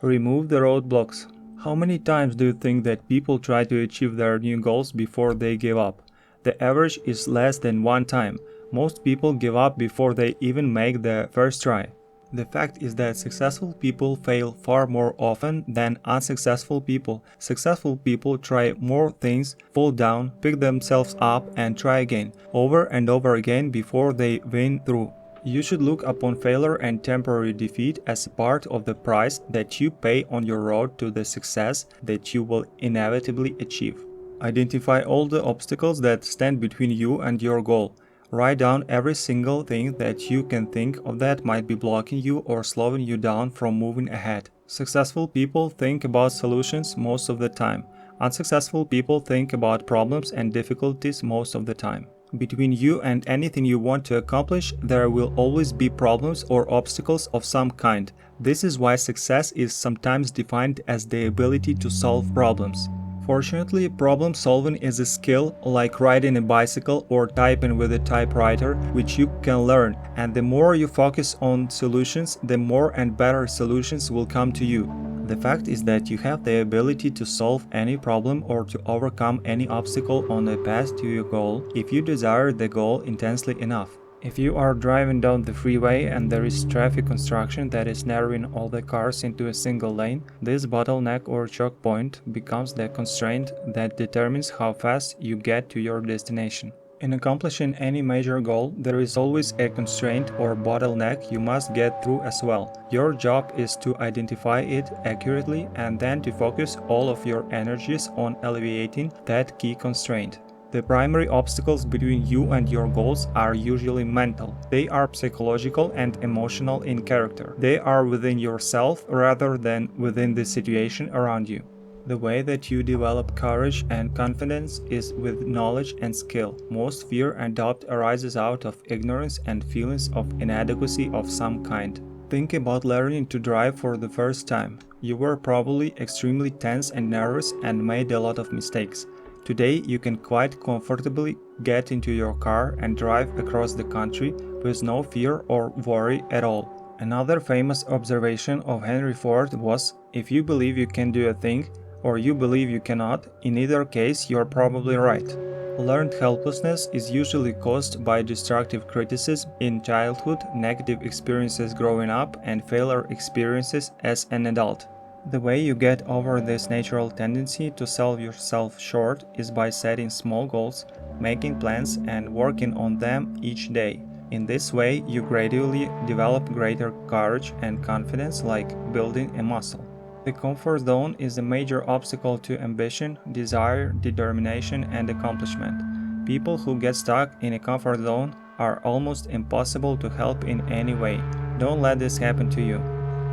Remove the roadblocks. How many times do you think that people try to achieve their new goals before they give up? The average is less than one time. Most people give up before they even make the first try. The fact is that successful people fail far more often than unsuccessful people. Successful people try more things, fall down, pick themselves up and try again, over and over again before they win through. You should look upon failure and temporary defeat as a part of the price that you pay on your road to the success that you will inevitably achieve. Identify all the obstacles that stand between you and your goal. Write down every single thing that you can think of that might be blocking you or slowing you down from moving ahead. Successful people think about solutions most of the time. Unsuccessful people think about problems and difficulties most of the time. Between you and anything you want to accomplish, there will always be problems or obstacles of some kind. This is why success is sometimes defined as the ability to solve problems. Fortunately, problem solving is a skill like riding a bicycle or typing with a typewriter, which you can learn, and the more you focus on solutions, the more and better solutions will come to you. The fact is that you have the ability to solve any problem or to overcome any obstacle on the path to your goal if you desire the goal intensely enough. If you are driving down the freeway and there is traffic construction that is narrowing all the cars into a single lane, this bottleneck or choke point becomes the constraint that determines how fast you get to your destination. In accomplishing any major goal, there is always a constraint or bottleneck you must get through as well. Your job is to identify it accurately and then to focus all of your energies on alleviating that key constraint. The primary obstacles between you and your goals are usually mental. They are psychological and emotional in character. They are within yourself rather than within the situation around you. The way that you develop courage and confidence is with knowledge and skill. Most fear and doubt arises out of ignorance and feelings of inadequacy of some kind. Think about learning to drive for the first time. You were probably extremely tense and nervous and made a lot of mistakes. Today, you can quite comfortably get into your car and drive across the country with no fear or worry at all. Another famous observation of Henry Ford was, if you believe you can do a thing, or you believe you cannot, in either case you're probably right. Learned helplessness is usually caused by destructive criticism in childhood, negative experiences growing up, and failure experiences as an adult. The way you get over this natural tendency to sell yourself short is by setting small goals, making plans, and working on them each day. In this way, you gradually develop greater courage and confidence, like building a muscle. The comfort zone is a major obstacle to ambition, desire, determination, and accomplishment. People who get stuck in a comfort zone are almost impossible to help in any way. Don't let this happen to you.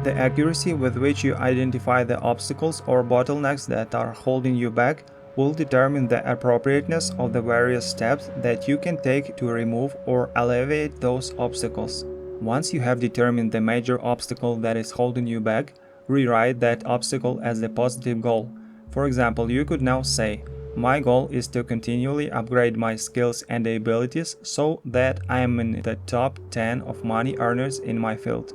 The accuracy with which you identify the obstacles or bottlenecks that are holding you back will determine the appropriateness of the various steps that you can take to remove or alleviate those obstacles. Once you have determined the major obstacle that is holding you back, rewrite that obstacle as a positive goal. For example, you could now say, my goal is to continually upgrade my skills and abilities so that I am in the top 10 of money earners in my field.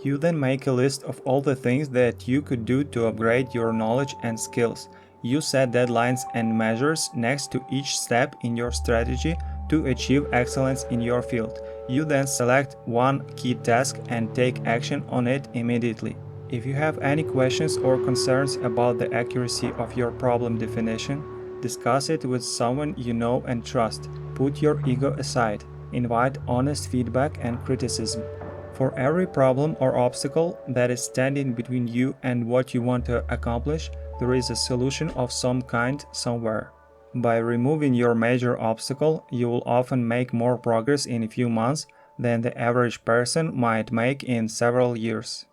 You then make a list of all the things that you could do to upgrade your knowledge and skills. You set deadlines and measures next to each step in your strategy to achieve excellence in your field. You then select one key task and take action on it immediately. If you have any questions or concerns about the accuracy of your problem definition, discuss it with someone you know and trust. Put your ego aside. Invite honest feedback and criticism. For every problem or obstacle that is standing between you and what you want to accomplish, there is a solution of some kind somewhere. By removing your major obstacle, you will often make more progress in a few months than the average person might make in several years.